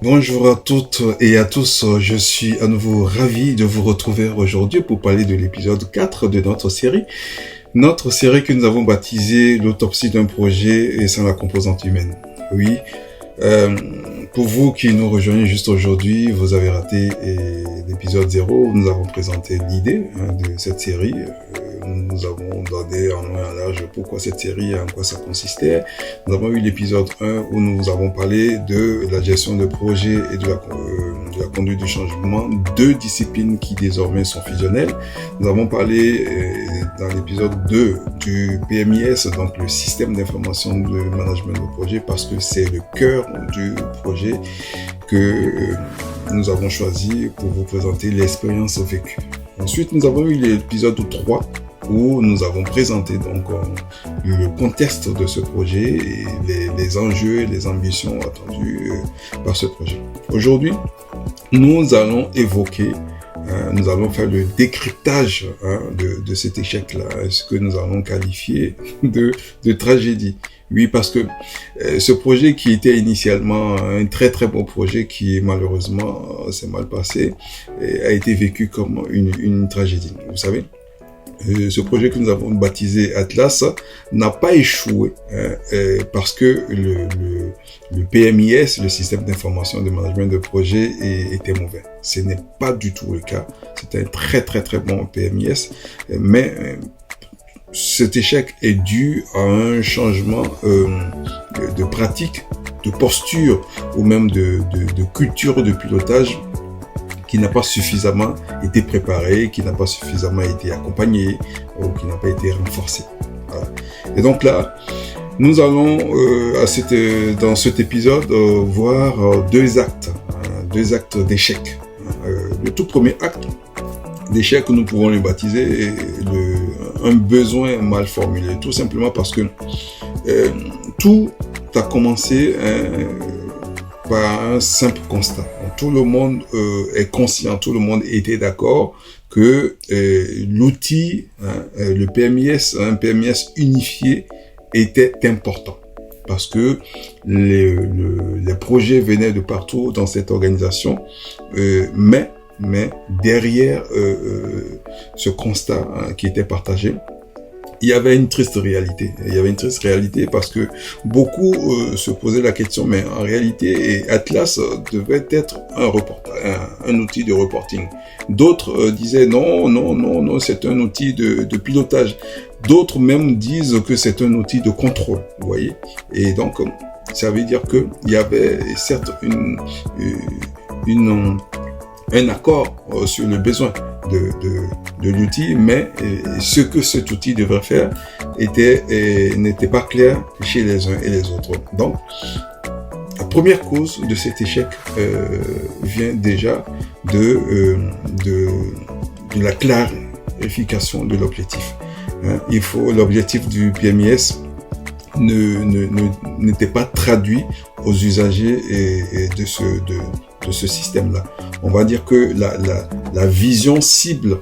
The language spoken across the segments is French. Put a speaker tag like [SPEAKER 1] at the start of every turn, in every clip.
[SPEAKER 1] Bonjour à toutes et à tous, je suis à nouveau ravi de vous retrouver aujourd'hui pour parler de l'épisode 4 de notre série. Notre série que nous avons baptisée l'autopsie d'un projet et sans la composante humaine. Oui, pour vous qui nous rejoignez juste aujourd'hui, vous avez raté l'épisode 0 où nous avons présenté l'idée de cette série. Nous avons donné en long et en large pourquoi cette série et en quoi ça consistait. Nous avons eu l'épisode 1 où nous avons parlé de la gestion de projet et de la conduite du changement, deux disciplines qui désormais sont fusionnelles. Nous avons parlé dans l'épisode 2 du PMIS, donc le système d'information de management de projet, parce que c'est le cœur du projet que nous avons choisi pour vous présenter l'expérience vécue. Ensuite, nous avons eu l'épisode 3 où nous avons présenté donc le contexte de ce projet et les enjeux et les ambitions attendues par ce projet. Aujourd'hui, nous allons évoquer, nous allons faire le décryptage de cet échec-là, ce que nous allons qualifier de tragédie. Oui, parce que ce projet qui était initialement un très très bon projet qui malheureusement s'est mal passé a été vécu comme une tragédie. Vous savez, ce projet que nous avons baptisé Atlas n'a pas échoué parce que le PMIS, le système d'information de management de projet, était mauvais. Ce n'est pas du tout le cas. C'est un très très très bon PMIS, mais cet échec est dû à un changement de pratique, de posture ou même de culture de pilotage qui n'a pas suffisamment été préparé, qui n'a pas suffisamment été accompagné ou qui n'a pas été renforcé. Voilà. Et donc là, nous allons dans cet épisode voir deux actes d'échec. Le tout premier acte d'échec, nous pouvons le baptiser un besoin mal formulé, tout simplement parce que tout a commencé par un simple constat. Tout le monde est conscient, tout le monde était d'accord que l'outil, le PMIS, un PMIS unifié, était important. Parce que les projets venaient de partout dans cette organisation, mais derrière ce constat qui était partagé, il y avait une triste réalité. Il y avait une triste réalité parce que beaucoup se posaient la question, mais en réalité, Atlas devait être un outil de reporting. D'autres disaient non, c'est un outil de pilotage. D'autres même disent que c'est un outil de contrôle, vous voyez. Et donc, ça veut dire que il y avait certes un accord sur le besoin de l'outil, mais ce que cet outil devrait faire n'était pas clair chez les uns et les autres. Donc, la première cause de cet échec vient déjà de la clarification de l'objectif. L'objectif du PMIS n'était pas traduit aux usagers de ce système-là. On va dire que la vision cible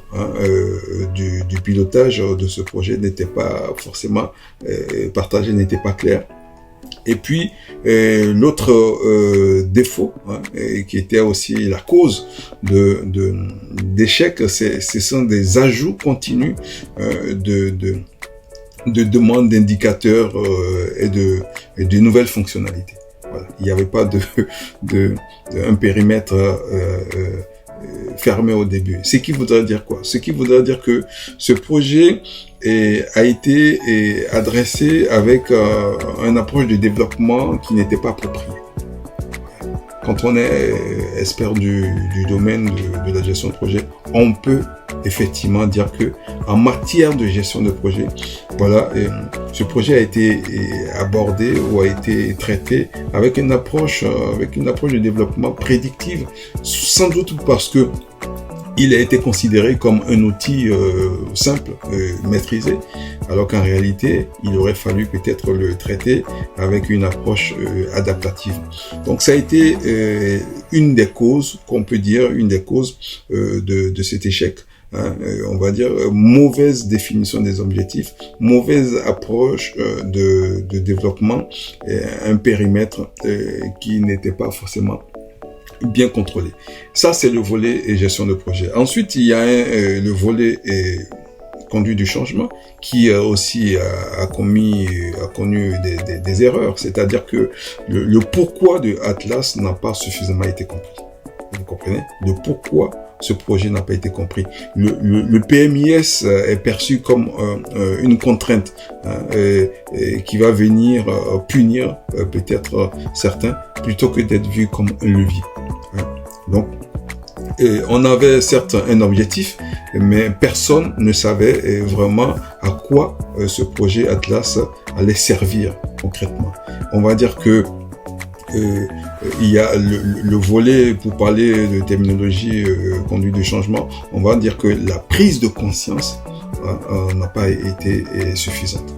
[SPEAKER 1] du pilotage de ce projet n'était pas forcément partagée, n'était pas claire. Et puis l'autre défaut qui était aussi la cause d'échec, ce sont des ajouts continus de demandes d'indicateurs et de nouvelles fonctionnalités. Voilà. Il n'y avait pas un périmètre fermé au début. Ce qui voudrait dire quoi? Ce qui voudrait dire que ce projet a été adressé avec une approche de développement qui n'était pas appropriée. Quand on est expert du domaine de la gestion de projet, on peut effectivement dire que en matière de gestion de projet, voilà, ce projet a été abordé ou a été traité avec une approche de développement prédictive, sans doute parce que il a été considéré comme un outil simple, maîtrisé, alors qu'en réalité, il aurait fallu peut-être le traiter avec une approche adaptative. Donc ça a été une des causes, qu'on peut dire, une des causes de cet échec. On va dire mauvaise définition des objectifs, mauvaise approche de développement, un périmètre qui n'était pas forcément bien contrôlé. Ça, c'est le volet gestion de projet. Ensuite, il y a le volet conduite du changement qui aussi a connu des erreurs. C'est-à-dire que le pourquoi de Atlas n'a pas suffisamment été compris. Vous comprenez? Le pourquoi ce projet n'a pas été compris. Le PMIS est perçu comme une contrainte qui va venir punir peut-être certains plutôt que d'être vu comme un levier. Donc, on avait certes un objectif, mais personne ne savait vraiment à quoi ce projet Atlas allait servir concrètement. On va dire que il y a le volet, pour parler de terminologie conduite du changement, on va dire que la prise de conscience n'a pas été suffisante.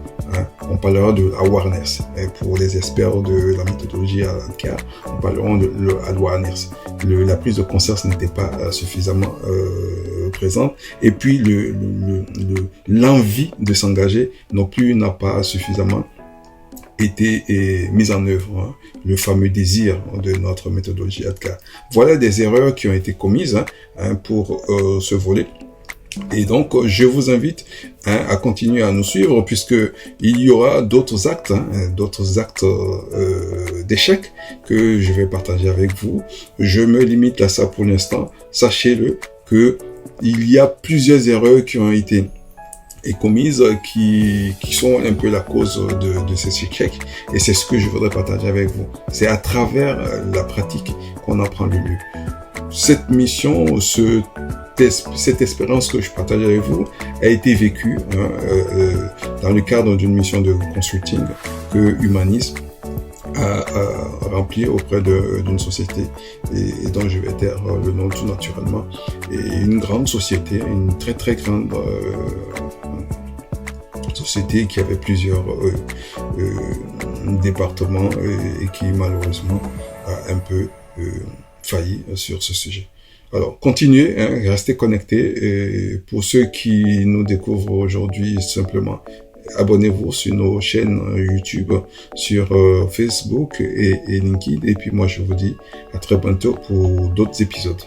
[SPEAKER 1] On parlera de awareness. Pour les experts de la méthodologie ADKAR, on parlera de awareness. La prise de conscience n'était pas suffisamment présente. Et puis l'envie de s'engager non plus n'a pas suffisamment été mise en œuvre, le fameux désir de notre méthodologie ADKAR. Voilà des erreurs qui ont été commises pour ce volet. Et donc, je vous invite à continuer à nous suivre puisque il y aura d'autres actes d'échec que je vais partager avec vous. Je me limite à ça pour l'instant. Sachez-le que il y a plusieurs erreurs qui ont été commises qui sont un peu la cause de ces échecs, et c'est ce que je voudrais partager avec vous. C'est à travers la pratique qu'on apprend le mieux. Cette mission, cette expérience que je partage avec vous a été vécue dans le cadre d'une mission de consulting que Humanisme a rempli auprès d'une société et dont je vais taire le nom tout naturellement, et une grande société, une très très grande société qui avait plusieurs départements et qui malheureusement a un peu failli sur ce sujet. Alors, continuez, restez connectés. Et pour ceux qui nous découvrent aujourd'hui, simplement, abonnez-vous sur nos chaînes YouTube, sur Facebook et LinkedIn. Et puis moi, je vous dis à très bientôt pour d'autres épisodes.